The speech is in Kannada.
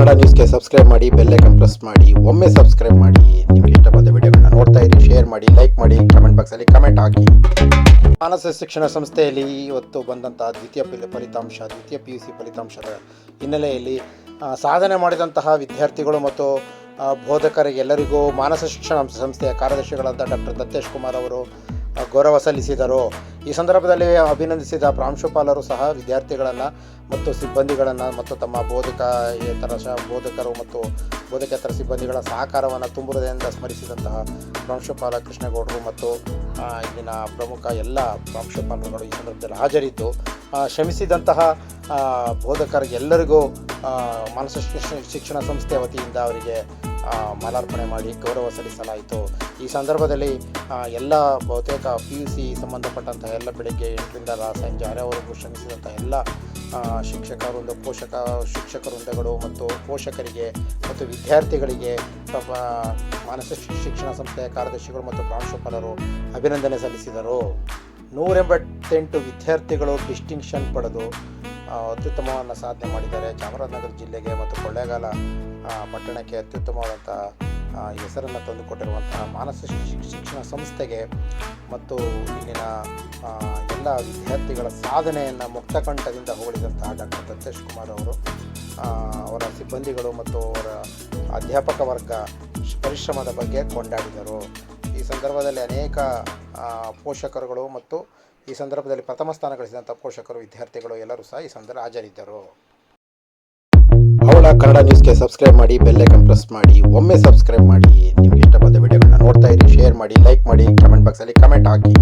ಕನ್ನಡ ನ್ಯೂಸ್ಗೆ ಸಬ್ಸ್ಕ್ರೈಬ್ ಮಾಡಿ, ಬೆಲ್ ಐಕಾನ್ ಪ್ರೆಸ್ ಮಾಡಿ. ಒಮ್ಮೆ ಸಬ್ಸ್ಕ್ರೈಬ್ ಮಾಡಿ. ನಿಮಗೆ ಇಷ್ಟ ಬಂದ ವಿಡಿಯೋಗಳನ್ನ ನೋಡ್ತಾ ಇರಿ, ಶೇರ್ ಮಾಡಿ, ಲೈಕ್ ಮಾಡಿ, ಕಮೆಂಟ್ ಬಾಕ್ಸಲ್ಲಿ ಕಮೆಂಟ್ ಹಾಕಿ. ಮಾನಸ ಶಿಕ್ಷಣ ಸಂಸ್ಥೆಯಲ್ಲಿ ಇವತ್ತು ಬಂದಂತಹ ದ್ವಿತೀಯ PUC ಫಲಿತಾಂಶದ ಹಿನ್ನೆಲೆಯಲ್ಲಿ ಸಾಧನೆ ಮಾಡಿದಂತಹ ವಿದ್ಯಾರ್ಥಿಗಳು ಮತ್ತು ಬೋಧಕರಿಗೆಲ್ಲರಿಗೂ ಮಾನಸ ಶಿಕ್ಷಣ ಸಂಸ್ಥೆಯ ಕಾರ್ಯದರ್ಶಿಗಳಾದ ಡಾಕ್ಟರ್ ದತ್ತೇಶ್ ಕುಮಾರ್ ಅವರು ಗೌರವ ಸಲ್ಲಿಸಿದರು. ಈ ಸಂದರ್ಭದಲ್ಲಿ ಅಭಿನಂದಿಸಿದ ಪ್ರಾಂಶುಪಾಲರು ಸಹ ವಿದ್ಯಾರ್ಥಿಗಳನ್ನು ಮತ್ತು ಸಿಬ್ಬಂದಿಗಳನ್ನು ಮತ್ತು ತಮ್ಮ ಬೋಧಕರು ಮತ್ತು ಬೋಧಕೇತರ ಸಿಬ್ಬಂದಿಗಳ ಸಹಕಾರವನ್ನು ತುಂಬುವುದರಿಂದ ಸ್ಮರಿಸಿದಂತಹ ಪ್ರಾಂಶುಪಾಲ ಕೃಷ್ಣಗೌಡರು ಮತ್ತು ಇಲ್ಲಿನ ಪ್ರಮುಖ ಎಲ್ಲ ಪ್ರಾಂಶುಪಾಲರುಗಳು ಈ ಸಂದರ್ಭದಲ್ಲಿ ಹಾಜರಿದ್ದು ಶ್ರಮಿಸಿದಂತಹ ಬೋಧಕರಿಗೆಲ್ಲರಿಗೂ ಮಾನಸ ಶಿಕ್ಷಣ ಸಂಸ್ಥೆ ವತಿಯಿಂದ ಅವರಿಗೆ ಮಾಲಾರ್ಪಣೆ ಮಾಡಿ ಗೌರವ ಸಲ್ಲಿಸಲಾಯಿತು. ಈ ಸಂದರ್ಭದಲ್ಲಿ ಎಲ್ಲ ಬಹುತೇಕ PUC ಸಂಬಂಧಪಟ್ಟಂತಹ ಎಲ್ಲ ಬೆಳಗ್ಗೆ 8ರಿಂದ ಸಂಜೆ 6ವರೆಗೂ ಶ್ರಮಿಸಿದಂಥ ಎಲ್ಲ ಶಿಕ್ಷಕ ವೃಂದಗಳು ಮತ್ತು ಪೋಷಕರಿಗೆ ಮತ್ತು ವಿದ್ಯಾರ್ಥಿಗಳಿಗೆ ಮಾನಸ ಶಿಕ್ಷಣ ಸಂಸ್ಥೆಯ ಕಾರ್ಯದರ್ಶಿಗಳು ಮತ್ತು ಪ್ರಾಂಶುಪಾಲರು ಅಭಿನಂದನೆ ಸಲ್ಲಿಸಿದರು. 188 ವಿದ್ಯಾರ್ಥಿಗಳು ಡಿಸ್ಟಿಂಕ್ಷನ್ ಪಡೆದು ಅತ್ಯುತ್ತಮವನ್ನು ಸಾಧನೆ ಮಾಡಿದ್ದಾರೆ. ಚಾಮರಾಜನಗರ ಜಿಲ್ಲೆಗೆ ಮತ್ತು ಕೊಳ್ಳೇಗಾಲ ಪಟ್ಟಣಕ್ಕೆ ಅತ್ಯುತ್ತಮವಾದಂಥ ಹೆಸರನ್ನು ತಂದುಕೊಟ್ಟಿರುವಂತಹ ಮಾನಸ ಶಿಕ್ಷಣ ಸಂಸ್ಥೆಗೆ ಮತ್ತು ಇಲ್ಲಿನ ಎಲ್ಲ ವಿದ್ಯಾರ್ಥಿಗಳ ಸಾಧನೆಯನ್ನು ಮುಕ್ತಕಂಠದಿಂದ ಹೊಗಳಿದಂತಹ ಡಾಕ್ಟರ್ ದತ್ತೇಶ್ ಕುಮಾರ್ ಅವರು ಅವರ ಸಿಬ್ಬಂದಿಗಳು ಮತ್ತು ಅವರ ಅಧ್ಯಾಪಕ ವರ್ಗ ಪರಿಶ್ರಮದ ಬಗ್ಗೆ ಕೊಂಡಾಡಿದರು. ಈ ಸಂದರ್ಭದಲ್ಲಿ ಅನೇಕ ಪೋಷಕರುಗಳು ಮತ್ತು ಈ ಸಂದರ್ಭದಲ್ಲಿ ಪ್ರಥಮ ಸ್ಥಾನ ಗಳಿಸಿದಂಥ ಪೋಷಕರು, ವಿದ್ಯಾರ್ಥಿಗಳು ಎಲ್ಲರೂ ಸಹ ಈ ಸಂದರ್ಭದಲ್ಲಿ ಹಾಜರಿದ್ದರು. ಅವಳ ಕನ್ನಡ ನ್ಯೂಸ್ಗೆ ಸಬ್ಸ್ಕ್ರೈಬ್ ಮಾಡಿ, ಬೆಲ್ ಐಕಾನ್ ಪ್ರೆಸ್ ಮಾಡಿ. ಒಮ್ಮೆ ಸಬ್ಸ್ಕ್ರೈಬ್ ಮಾಡಿ. ನಿಮಗೆ ಇಷ್ಟ ಬಂದ ವಿಡಿಯೋಗಳನ್ನ ನೋಡ್ತಾ ಇರಿ, ಶೇರ್ ಮಾಡಿ, ಲೈಕ್ ಮಾಡಿ, ಕಮೆಂಟ್ ಬಾಕ್ಸಲ್ಲಿ ಕಮೆಂಟ್ ಹಾಕಿ.